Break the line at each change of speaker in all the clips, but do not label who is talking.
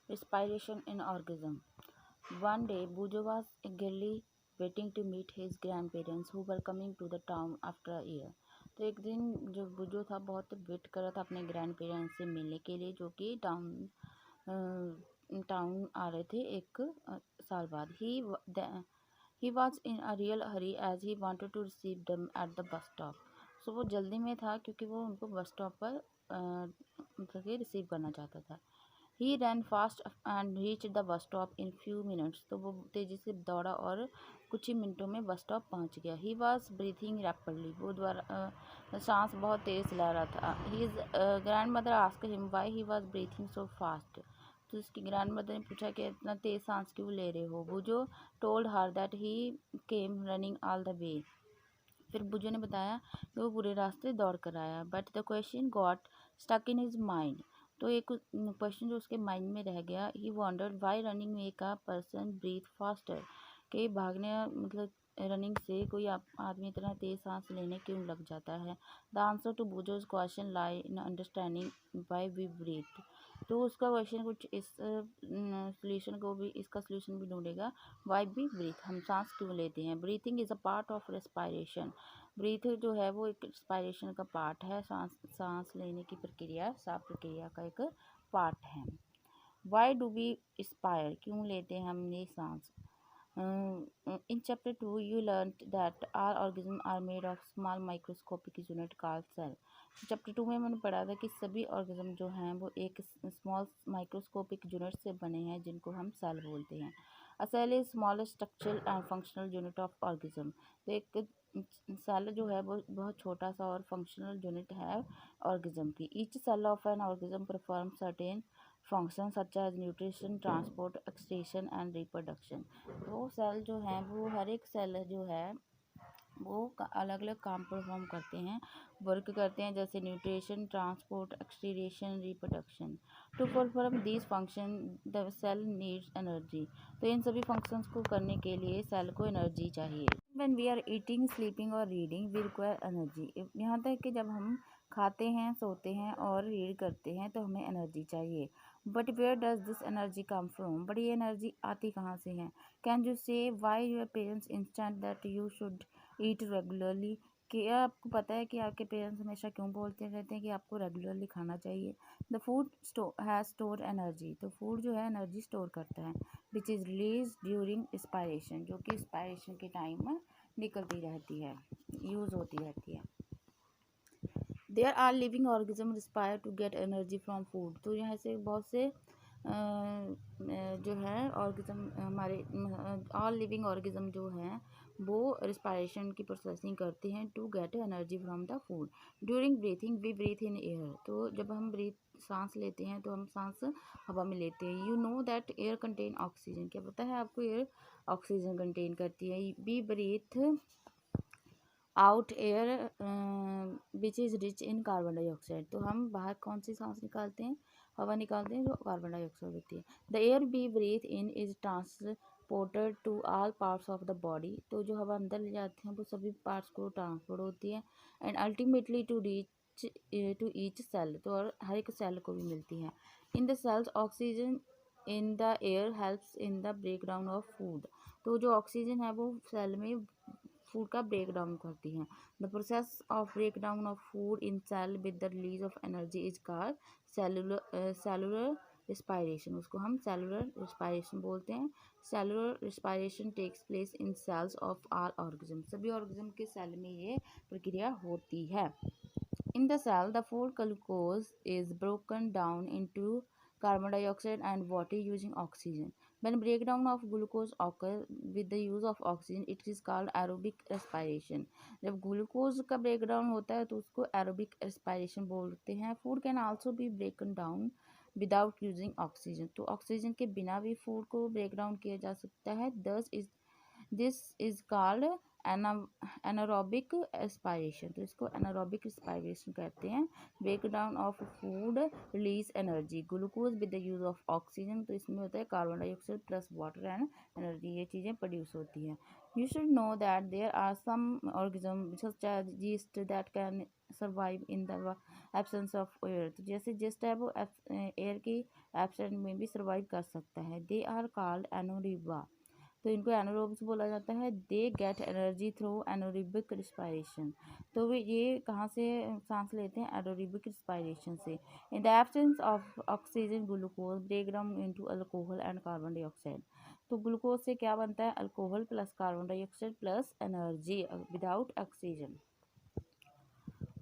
Respiration in organism. One day, Bujo was eagerly waiting to meet his grandparents who were coming to the town after a year. तो एक दिन जो बुजो था बहुत wait कर रहा था अपने ग्रैंड पेरेंट्स से मिलने के लिए, जो कि टाउन आ रहे थे एक साल बाद. He was in a real hurry as he wanted to receive them at the bus stop. So वो जल्दी में था क्योंकि वो उनको बस स्टॉप पर मतलब कि रिसीव करना चाहता था. He ran fast and reached the bus stop in few minutes. तो वो तेजी से दौड़ा और कुछ ही मिनटों में बस स्टॉप पहुंच गया. He was breathing rapidly. वो सांस बहुत तेज ला रहा था. His grandmother asked him why he was breathing so fast. तो उसकी ग्रैंड मदर ने पूछा कि इतना तेज सांस क्यों ले रहे हो. बुजो told her that he came running all the way. फिर बुजो ने बताया कि वो पूरे रास्ते दौड़ कर आया. But the question got stuck in his mind. तो एक क्वेश्चन जो उसके माइंड में रह गया. He wondered why running make a person breathe faster. कि भागने मतलब रनिंग से कोई आदमी इतना तेज सांस लेने क्यों लग जाता है. The answer to Bujo's question lie in understanding why we breathe. तो उसका क्वेश्चन कुछ इस सोल्यूशन को भी, इसका सोल्यूशन भी ढूंढेगा. वाई बी ब्रीथ, हम सांस क्यों लेते हैं. Breathing is a part of respiration. Breath जो है वो एक रेस्पायरेशन का पार्ट है. सांस लेने की प्रक्रिया, सांस प्रक्रिया का एक पार्ट है. वाई डू वी इंस्पायर, क्यों लेते हैं हम ये सांस. In chapter 2 you learned that all organisms are made of small microscopic unit called cell. Chapter 2 में मैंने पढ़ा था कि सभी ऑर्गेनिज्म जो हैं वो एक स्मॉल माइक्रोस्कोपिक यूनिट से बने हैं जिनको हम सेल बोलते हैं. A cell is smallest structural and functional unit of organism. तो एक सेल जो है वो बहुत छोटा सा और फंक्शनल यूनिट है ऑर्गेनिज्म की. Each cell of an organism perform certain function such as nutrition, transport, excretion and reproduction. वो सेल जो हैं वो हर एक सेल जो है वो अलग अलग काम परफॉर्म करते हैं, वर्क करते हैं, जैसे nutrition, transport, excretion, reproduction. To perform this function the cell needs energy. तो इन सभी फंक्शंस को करने के लिए सेल को एनर्जी चाहिए. When we are eating, sleeping और रीडिंग वी रिक्वायर एनर्जी. यहाँ तक कि जब हम खाते हैं, सोते हैं और रीड करते हैं तो हमें एनर्जी चाहिए. But where does this energy come from. But ये एनर्जी आती कहाँ से है. Can you say why your parents instant that you should eat regularly. क्या आपको पता है कि आपके पेरेंट्स हमेशा क्यों बोलते रहते हैं कि आपको रेगुलरली खाना चाहिए. The food has store energy. तो फूड जो है एनर्जी स्टोर करता है. Which is release during inspiration, जो कि इंस्पायरेशन के टाइम में निकलती रहती है, यूज़ होती रहती है. There are living organism respire to get energy from food. तो यहाँ से बहुत से जो है ऑर्गेनिज्म हमारे ऑल लिविंग ऑर्गेनिज्म जो हैं वो रिस्पायरेशन की प्रोसेसिंग करते हैं to get energy from the food. During breathing we breathe in air. तो जब हम सांस लेते हैं तो हम सांस हवा में लेते हैं. You know that air contain oxygen. क्या पता है आपको एयर ऑक्सीजन कंटेन करती है. We breathe out air which is rich in carbon dioxide. तो हम बाहर कौन सी सांस निकालते हैं, हवा निकालते हैं जो कार्बन डाइऑक्साइड होती है. The air we breathe in is transported to all parts of the body. तो जो हवा अंदर ले जाते हैं वो सभी पार्ट्स को ट्रांसपोर्ट होती है. And ultimately to reach to each cell. तो और हर एक सेल को भी मिलती है. In the cells oxygen in the air helps in the break down of food. तो जो ऑक्सीजन है वो सेल में फूड का ब्रेक डाउन करती हैं. The process of break down of food in cell with the release of energy is called cellular respiration. उसको हम सेलुलर रिस्पायरेशन बोलते हैं. Cellular respiration takes place in cells of all organism. सभी organism के cell में ये प्रक्रिया होती है. In the cell the food glucose is broken down into carbon dioxide and water using oxygen. When breakdown of glucose occurs with the use of oxygen, it is called aerobic respiration. जब glucose का breakdown होता है तो उसको aerobic respiration बोलते हैं. Food can also be ब्रेकन down without using oxygen. तो oxygen के बिना भी फूड को ब्रेकडाउन किया जा सकता है. This is called anaerobic aspiration. तो इसको एनारोबिक एस्पायरेशन कहते हैं. Breakdown of food release energy glucose with the use of oxygen. तो इसमें होता है carbon dioxide plus water and energy, ये चीज़ें प्रोड्यूस होती हैं. You should know that there are some organisms such as yeast that can survive in the absence of air. तो जैसे yeast है वो एयर की एब्सेंट में भी सर्वाइव कर सकता है. They are called anaeroba. तो इनको एनारोब्स बोला जाता है. They get energy through anaerobic respiration. तो वे ये कहाँ से सांस लेते हैं? एनोरिबिक रिस्पायरेशन से. In the absence of oxygen glucose break down into alcohol and carbon dioxide. तो ग्लूकोज से क्या बनता है? Alcohol plus carbon dioxide plus energy without oxygen.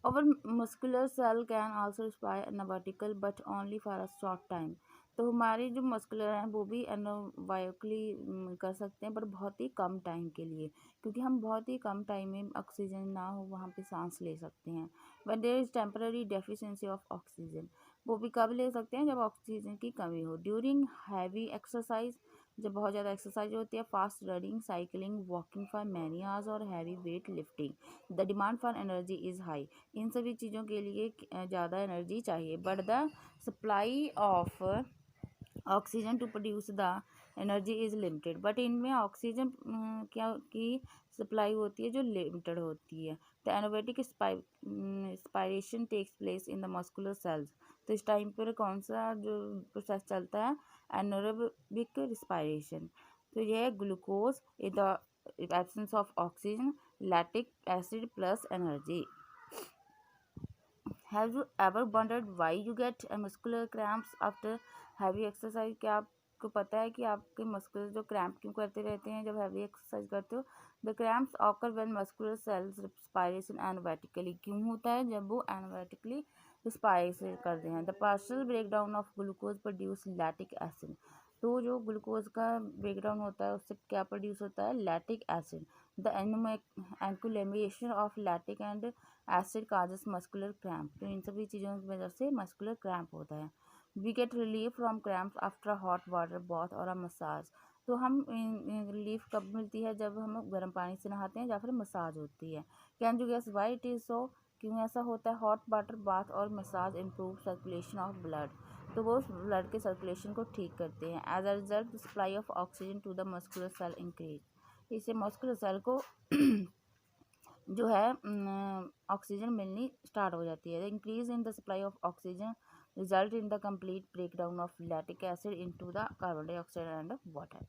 Our muscular cell can also respire anaerobical but only for a short time. तो हमारी जो muscular हैं वो भी एनाबायोकली कर सकते हैं पर बहुत ही कम टाइम के लिए, क्योंकि हम बहुत ही कम टाइम में ऑक्सीजन ना हो वहाँ पे सांस ले सकते हैं. But there is temporary deficiency of oxygen. वो भी कब ले सकते हैं? जब ऑक्सीजन की कमी हो. During heavy exercise. जब बहुत ज़्यादा एक्सरसाइज होती है, fast running, cycling, walking for many hours और heavy weight lifting, the demand for energy is high. इन सभी चीज़ों के लिए ज़्यादा एनर्जी चाहिए. But the supply of oxygen to produce the energy is limited. But इनमें ऑक्सीजन क्या की सप्लाई होती है जो लिमिटेड होती है. The anaerobic respiration takes place in the muscular sales. तो इस टाइम पर कौन सा जो प्रोसेस चलता है? एनोरेबिक रिस्पायरेशन. तो यह है glucose in the absence of oxygen, lactic acid plus energy. Have you ever wondered why you get muscular cramps after heavy exercise? क्या आपको पता है कि आपके मस्कुलर जो क्रैम्प क्यों करते रहते हैं जब हैवी एक्सरसाइज करते हो? The cramps occur when muscular cells respiration anaerobically. क्यों होता है? जब वो एनाबायोटिकली रिस्पायरेशन करते हैं. The partial breakdown of glucose produce lactic acid. तो जो ग्लूकोज का ब्रेकडाउन होता है उससे क्या प्रोड्यूस होता है? Lactic acid. The accumulation of lactic and acid causes muscular cramp. तो इन सभी चीज़ों की वजह से मस्कुलर क्रैम्प होता है. We get relief from cramp after hot water bath और अ मसाज. तो हम रिलीफ कब मिलती है? जब हम गर्म पानी से नहाते हैं या फिर मसाज होती है. Can you guess why it is so? क्यों ऐसा होता है? हॉट वाटर बाथ और massage improve circulation of blood. तो वो ब्लड के सर्कुलेशन को ठीक करते हैं. As a result supply of oxygen to the muscular cell increase. इससे मस्कुलर सेल को जो है ऑक्सीजन मिलनी स्टार्ट हो जाती है. Increase in the supply of oxygen result in the complete breakdown of lactic acid into the carbon dioxide and water.